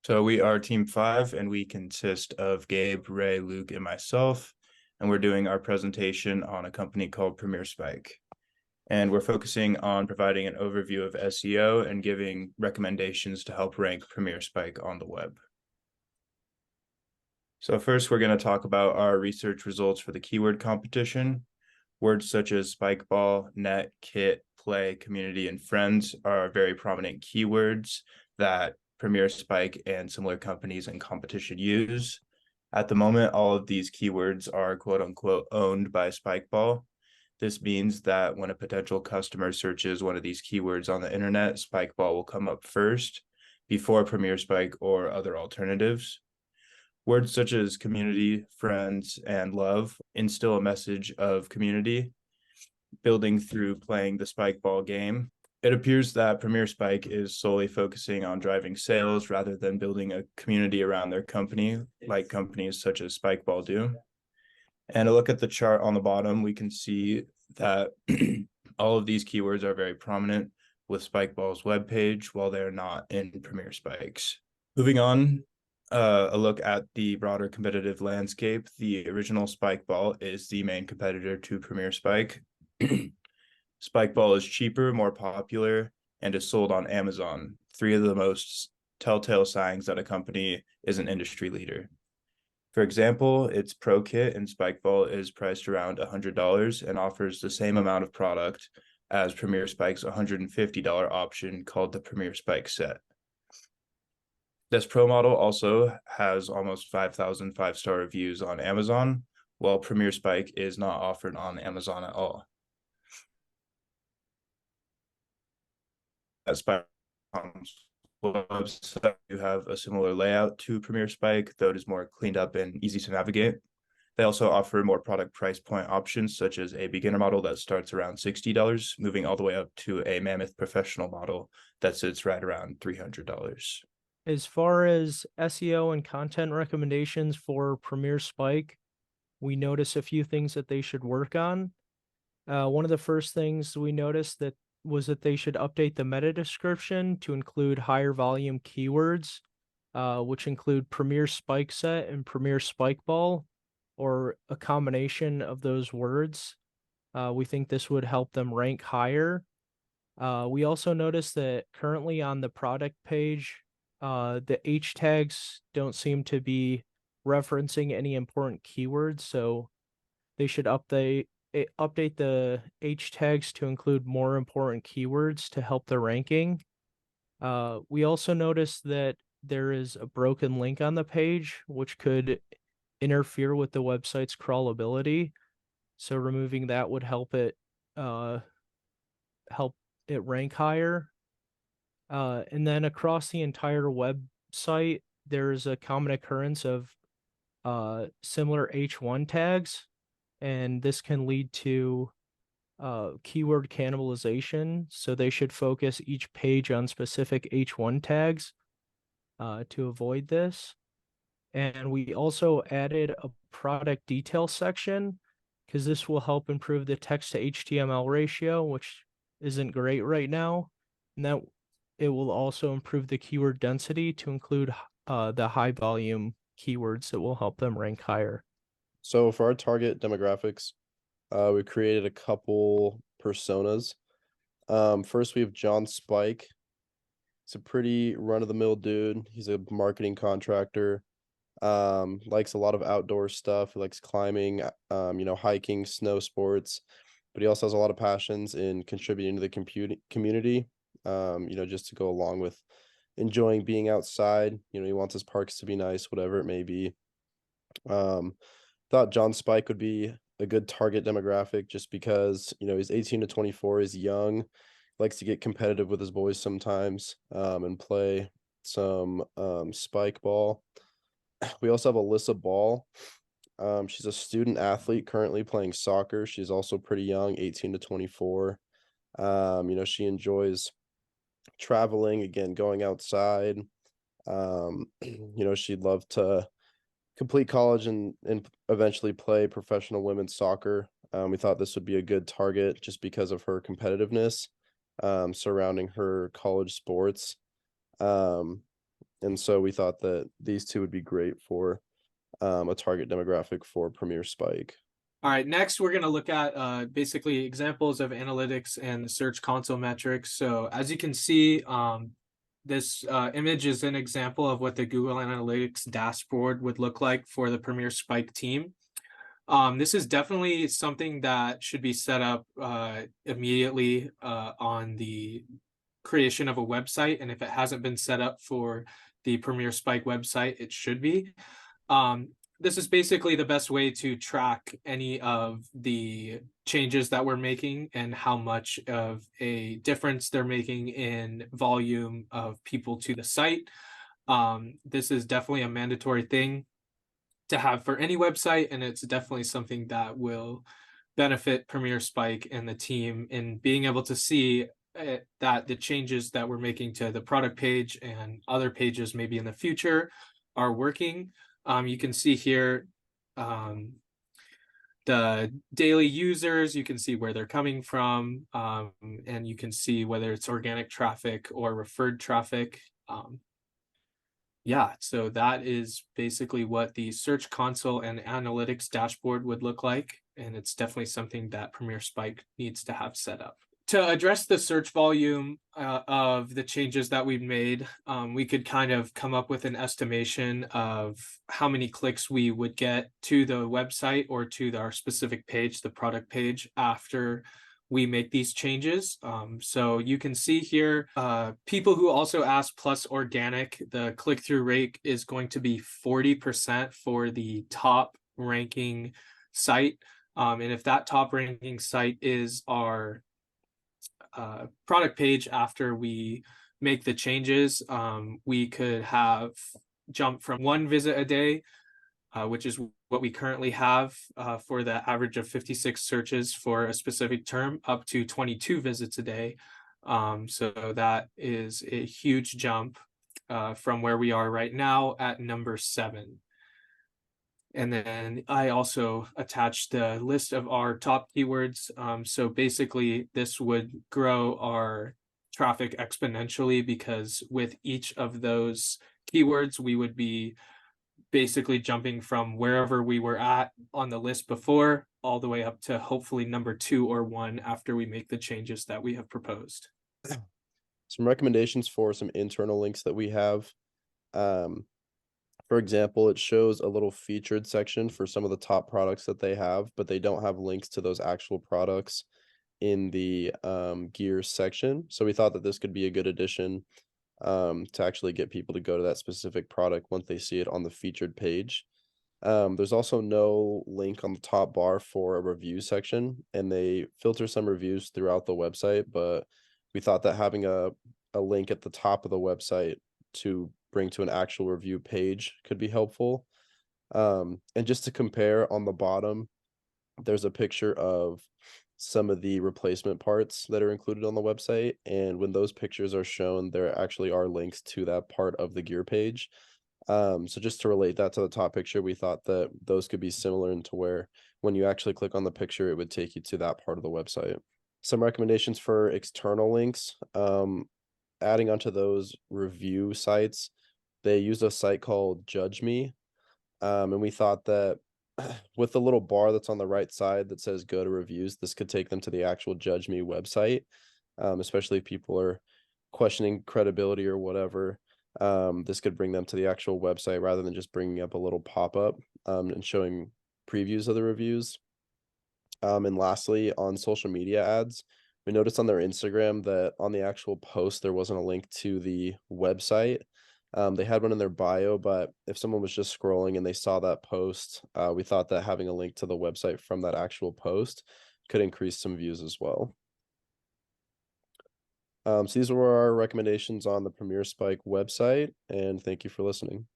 So we are Team 5, and we consist of Gabe, Ray, Luke, and myself. And we're doing our presentation on a company called Premier Spike. And we're focusing on providing an overview of SEO and giving recommendations to help rank Premier Spike on the web. So first, we're going to talk about our research results for the keyword competition. Words such as spike ball, net, kit, play, community, and friends are very prominent keywords that Premier Spike and similar companies in competition use. At the moment, all of these keywords are quote unquote owned by Spikeball. This means that when a potential customer searches one of these keywords on the internet, Spikeball will come up first before Premier Spike or other alternatives. Words such as community, friends, and love instill a message of community, building through playing the spike ball game. It appears that Premier Spike is solely focusing on driving sales rather than building a community around their company, like companies such as Spikeball do. And a look at the chart on the bottom, we can see that all of these keywords are very prominent with Spikeball's webpage, while they're not in Premier Spike's. Moving on, a look at the broader competitive landscape. The original Spikeball is the main competitor to Premier Spike. Spikeball is cheaper, more popular, and is sold on Amazon, three of the most telltale signs that a company is an industry leader. For example, its Pro Kit in Spikeball is priced around $100 and offers the same amount of product as Premier Spike's $150 option called the Premier Spike Set. This Pro model also has almost 5,000 five-star reviews on Amazon, while Premier Spike is not offered on Amazon at all. At Spike's website, you have a similar layout to Premier Spike, though it is more cleaned up and easy to navigate. They also offer more product price point options, such as a beginner model that starts around $60, moving all the way up to a Mammoth professional model that sits right around $300. As far as SEO and content recommendations for Premier Spike, we notice a few things that they should work on. One of the first things we noticed that they should update the meta description to include higher volume keywords, which include Premier Spike Set and Premier Spike Ball, or a combination of those words. We think this would help them rank higher. We also noticed that currently on the product page, the H tags don't seem to be referencing any important keywords, so they should update the H tags to include more important keywords to help the ranking. We also noticed that there is a broken link on the page, which could interfere with the website's crawlability. So removing that would help it rank higher. And then across the entire website, there's a common occurrence of similar H1 tags, and this can lead to keyword cannibalization. So they should focus each page on specific H1 tags to avoid this. And we also added a product detail section because this will help improve the text to HTML ratio, which isn't great right now. And that it will also improve the keyword density to include the high volume keywords that will help them rank higher. So for our target demographics, we created a couple personas. First, we have John Spike. He's a pretty run-of-the-mill dude. He's a marketing contractor. Likes a lot of outdoor stuff. He likes climbing, hiking, snow sports. But he also has a lot of passions in contributing to the community. Just to go along with enjoying being outside. He wants his parks to be nice, whatever it may be. Thought John Spike would be a good target demographic just because, he's 18 to 24, is young, likes to get competitive with his boys sometimes, and play some spike ball. We also have Alyssa Ball. She's a student athlete currently playing soccer. She's also pretty young, 18 to 24. She enjoys traveling, again, going outside. She'd love to complete college and eventually play professional women's soccer. We thought this would be a good target just because of her competitiveness surrounding her college sports. And so we thought that these two would be great for a target demographic for Premier Spike. All right, next we're going to look at basically examples of analytics and the Search Console metrics. So as you can see, this image is an example of what the Google Analytics dashboard would look like for the Premier Spike team. This is definitely something that should be set up immediately on the creation of a website. And if it hasn't been set up for the Premier Spike website, it should be. This is basically the best way to track any of the changes that we're making and how much of a difference they're making in volume of people to the site. This is definitely a mandatory thing to have for any website, and it's definitely something that will benefit Premier Spike and the team in being able to see that the changes that we're making to the product page and other pages maybe in the future are working. You can see here the daily users, you can see where they're coming from, and you can see whether it's organic traffic or referred traffic. Yeah, so that is basically what the Search Console and Analytics dashboard would look like, and it's definitely something that Premier Spike needs to have set up. To address the search volume of the changes that we've made, we could kind of come up with an estimation of how many clicks we would get to the website or to our specific page, the product page, after we make these changes. So you can see here, people who also ask plus organic, the click-through rate is going to be 40% for the top ranking site. And if that top ranking site is our product page after we make the changes, we could have jump from 1 visit a day, which is what we currently have for the average of 56 searches for a specific term, up to 22 visits a day. So that is a huge jump from where we are right now at number 7. And then I also attached the list of our top keywords. So basically this would grow our traffic exponentially, because with each of those keywords, we would be basically jumping from wherever we were at on the list before all the way up to hopefully number 2 or 1 after we make the changes that we have proposed. Some recommendations for some internal links that we have. For example, it shows a little featured section for some of the top products that they have, but they don't have links to those actual products in the gear section. So we thought that this could be a good addition to actually get people to go to that specific product once they see it on the featured page. There's also no link on the top bar for a review section, and they filter some reviews throughout the website, but we thought that having a link at the top of the website to bring to an actual review page could be helpful. And just to compare, on the bottom, there's a picture of some of the replacement parts that are included on the website. And when those pictures are shown, there actually are links to that part of the gear page. So just to relate that to the top picture, we thought that those could be similar into where when you actually click on the picture, it would take you to that part of the website. Some recommendations for external links. Adding onto those review sites, they use a site called Judge Me. And we thought that with the little bar that's on the right side that says go to reviews, this could take them to the actual Judge Me website, especially if people are questioning credibility or whatever. This could bring them to the actual website rather than just bringing up a little pop-up and showing previews of the reviews. And lastly, on social media ads, we noticed on their Instagram that on the actual post, there wasn't a link to the website. They had one in their bio, but if someone was just scrolling and they saw that post, we thought that having a link to the website from that actual post could increase some views as well. So these were our recommendations on the Premier Spike website, and thank you for listening.